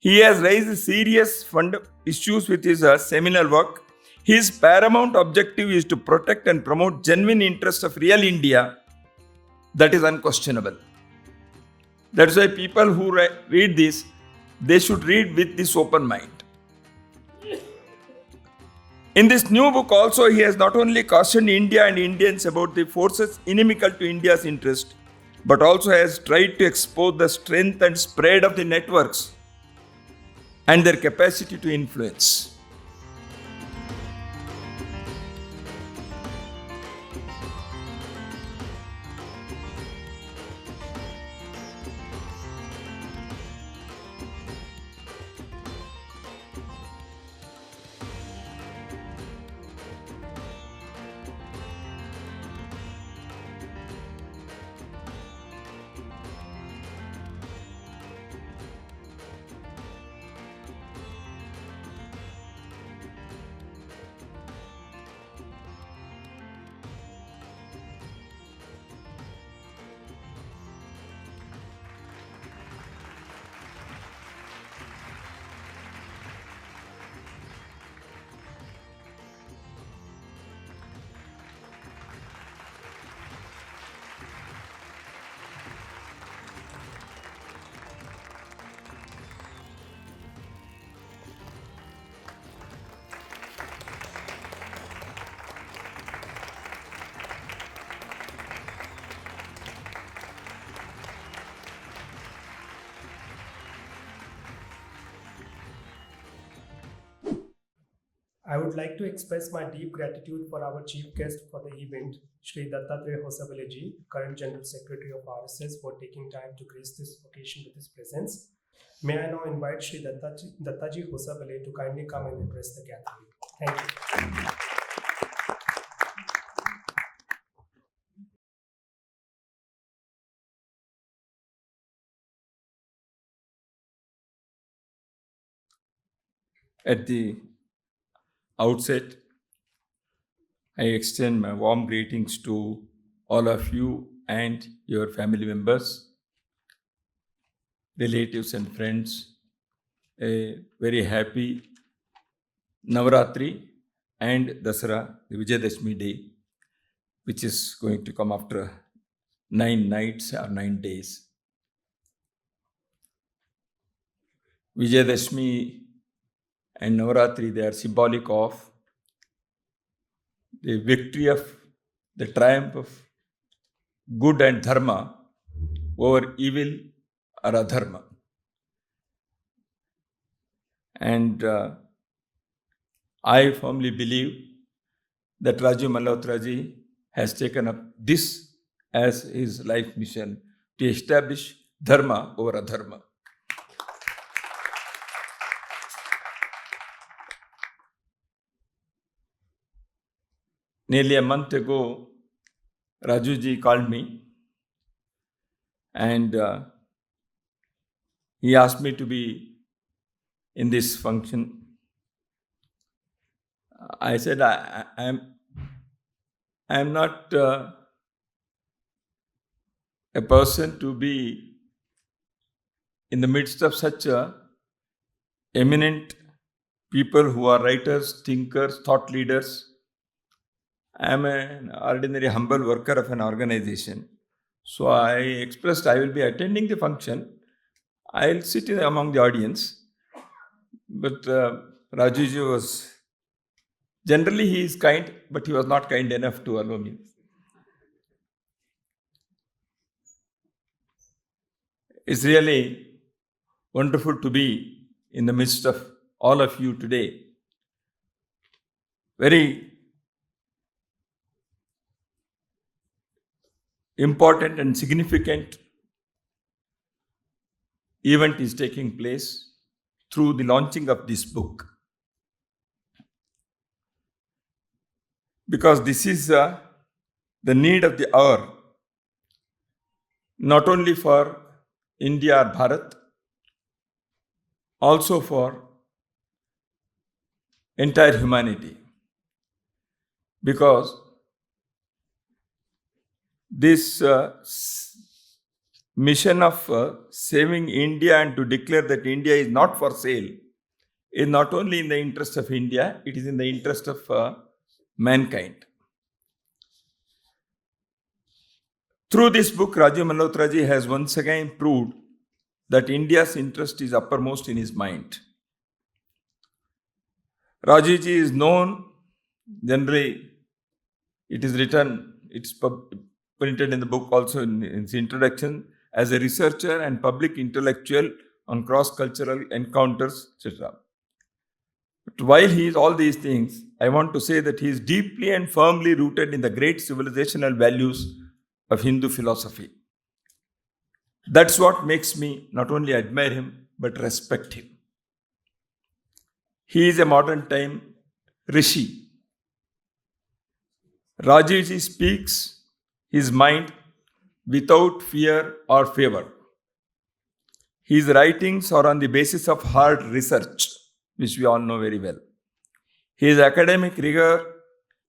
He has raised serious issues with his seminal work. His paramount objective is to protect and promote genuine interests of real India. That is unquestionable. That's why people who read this, they should read with this open mind. In this new book also, he has not only cautioned India and Indians about the forces inimical to India's interest, but also has tried to expose the strength and spread of the networks and their capacity to influence. I would like to express my deep gratitude for our chief guest for the event, Shri Dattatreya Hosabale ji, current General Secretary of RSS, for taking time to grace this occasion with his presence. May I now invite Shri Dattaji Hosabale to kindly come and address the gathering. Thank you. At the outset, I extend my warm greetings to all of you and your family members, relatives and friends. A very happy Navaratri and Dasara, the Vijayadashmi day, which is going to come after 9 nights or 9 days. Vijayadashmi and Navaratri, they are symbolic of the victory of the triumph of good and dharma over evil or adharma. And I firmly believe that Rajiv Malhotra ji has taken up this as his life mission to establish dharma over adharma. Nearly a month ago, Raju ji called me and he asked me to be in this function. I said, I am not a person to be in the midst of such eminent people who are writers, thinkers, thought leaders. I am an ordinary humble worker of an organization. So I expressed I will be attending the function. I will sit among the audience. But Rajuji was, generally he is kind, but he was not kind enough to allow me. It's really wonderful to be in the midst of all of you today. Very important and significant event is taking place through the launching of this book. Because this is the need of the hour, not only for India or Bharat, also for entire humanity. Because this mission of saving India and to declare that India is not for sale is not only in the interest of India, it is in the interest of mankind. Through this book, Rajiv Malhotra ji has once again proved that India's interest is uppermost in his mind. Rajiv ji is known, generally, it is written, it's printed in the book also in its introduction, as a researcher and public intellectual on cross-cultural encounters, etc. But while he is all these things, I want to say that he is deeply and firmly rooted in the great civilizational values of Hindu philosophy. That's what makes me not only admire him, but respect him. He is a modern time rishi. Rajiv ji speaks his mind without fear or favor. His writings are on the basis of hard research, which we all know very well. His academic rigor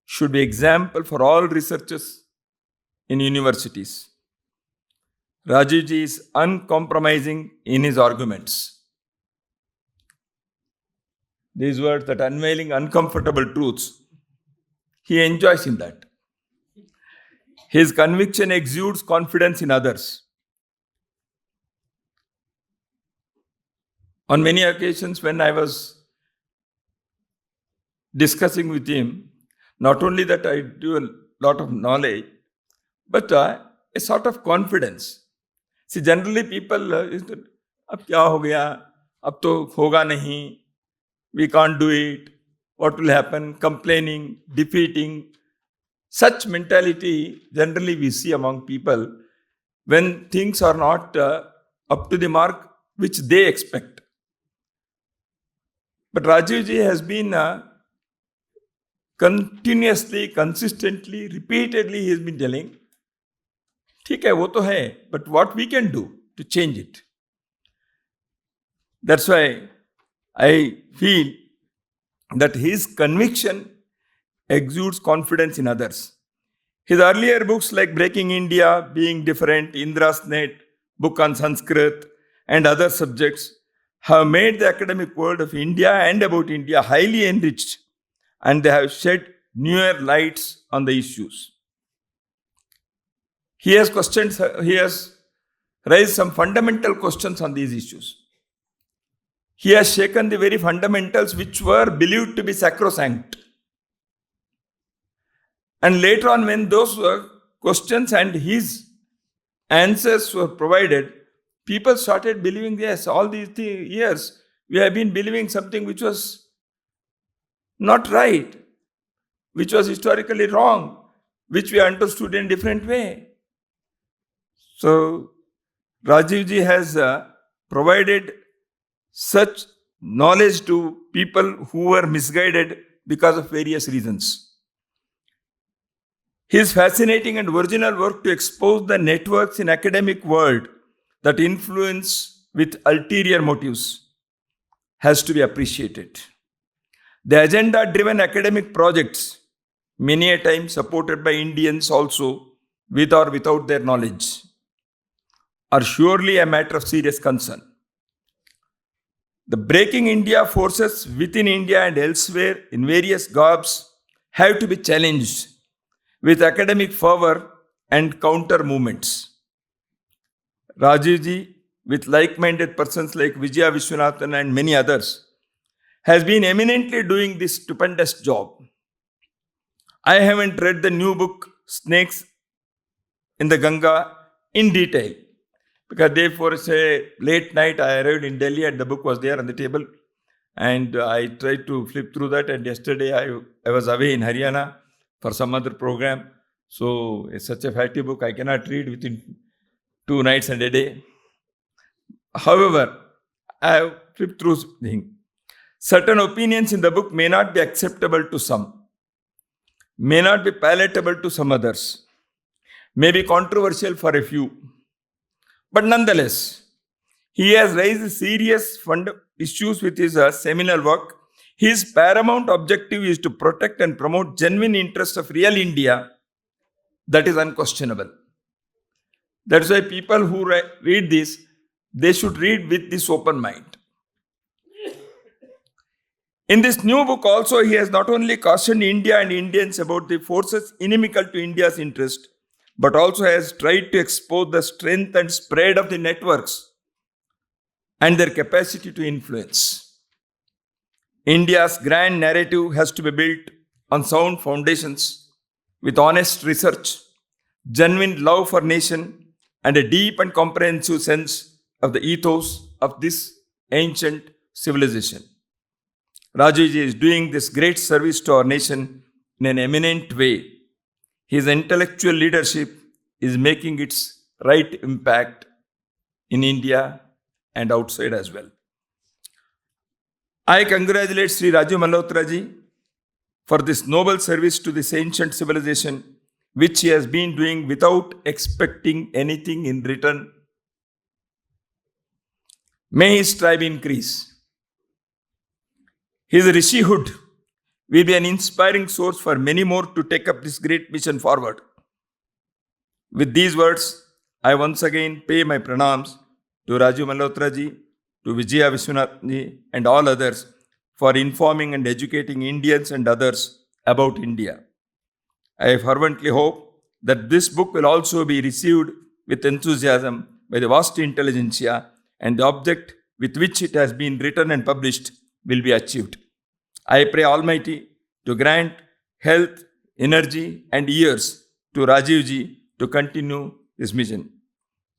should be example for all researchers in universities. Rajiv ji is uncompromising in his arguments. These words, that unveiling uncomfortable truths, he enjoys in that. His conviction exudes confidence in others. On many occasions when I was discussing with him, not only that I do a lot of knowledge, but a sort of confidence. See, generally people, अब क्या हो गया, अब तो होगा नहीं, we can't do it, what will happen, complaining, defeating. Such mentality generally we see among people when things are not up to the mark which they expect. But Rajiv ji has been continuously, consistently, repeatedly he has been telling, ठीक है वो तो है, but what we can do to change it. That's why I feel that his conviction exudes confidence in others. His earlier books like Breaking India, Being Different, Indra's Net, book on Sanskrit, and other subjects have made the academic world of India and about India highly enriched, and they have shed newer lights on the issues. He has raised some fundamental questions on these issues. He has shaken the very fundamentals which were believed to be sacrosanct. And later on, when those questions and his answers were provided, people started believing, yes, all these years we have been believing something which was not right, which was historically wrong, which we understood in a different way. So, Rajiv ji has provided such knowledge to people who were misguided because of various reasons. His fascinating and original work to expose the networks in academic world that influence with ulterior motives has to be appreciated. The agenda-driven academic projects, many a time supported by Indians also, with or without their knowledge, are surely a matter of serious concern. The Breaking India forces within India and elsewhere in various garbs have to be challenged with academic fervor and counter movements. Rajiv ji, with like-minded persons like Vijaya, Viswanathan and many others, has been eminently doing this stupendous job. I haven't read the new book, Snakes in the Ganga, in detail, because therefore it's a late night. I arrived in Delhi and the book was there on the table, and I tried to flip through that, and yesterday I was away in Haryana for some other program. So it's such a fatty book, I cannot read within 2 nights and a day. However, I have flipped through things. Certain opinions in the book may not be acceptable to some, may not be palatable to some others, may be controversial for a few. But nonetheless, he has raised serious issues with his seminal work. His paramount objective is to protect and promote genuine interests of real India. That is unquestionable. That's why people who read this, they should read with this open mind. In this new book also, he has not only cautioned India and Indians about the forces inimical to India's interest, but also has tried to expose the strength and spread of the networks and their capacity to influence. India's grand narrative has to be built on sound foundations with honest research, genuine love for nation, and a deep and comprehensive sense of the ethos of this ancient civilization. Rajiv is doing this great service to our nation in an eminent way. His intellectual leadership is making its right impact in India and outside as well. I congratulate Sri Rajiv Malhotra ji for this noble service to this ancient civilization, which he has been doing without expecting anything in return. May his tribe increase. His rishihood will be an inspiring source for many more to take up this great mission forward. With these words, I once again pay my pranams to Rajiv Malhotra ji, to Vijaya Viswanathan ji, and all others for informing and educating Indians and others about India. I fervently hope that this book will also be received with enthusiasm by the vast intelligentsia, and the object with which it has been written and published will be achieved. I pray Almighty to grant health, energy, and years to Rajiv ji to continue this mission.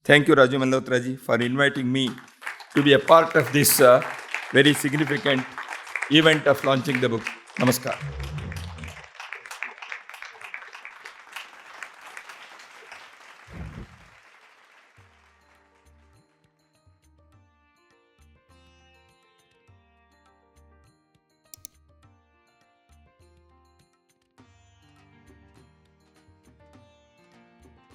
Thank you, Rajiv Malhotra ji, for inviting me to be a part of this very significant event of launching the book. Namaskar.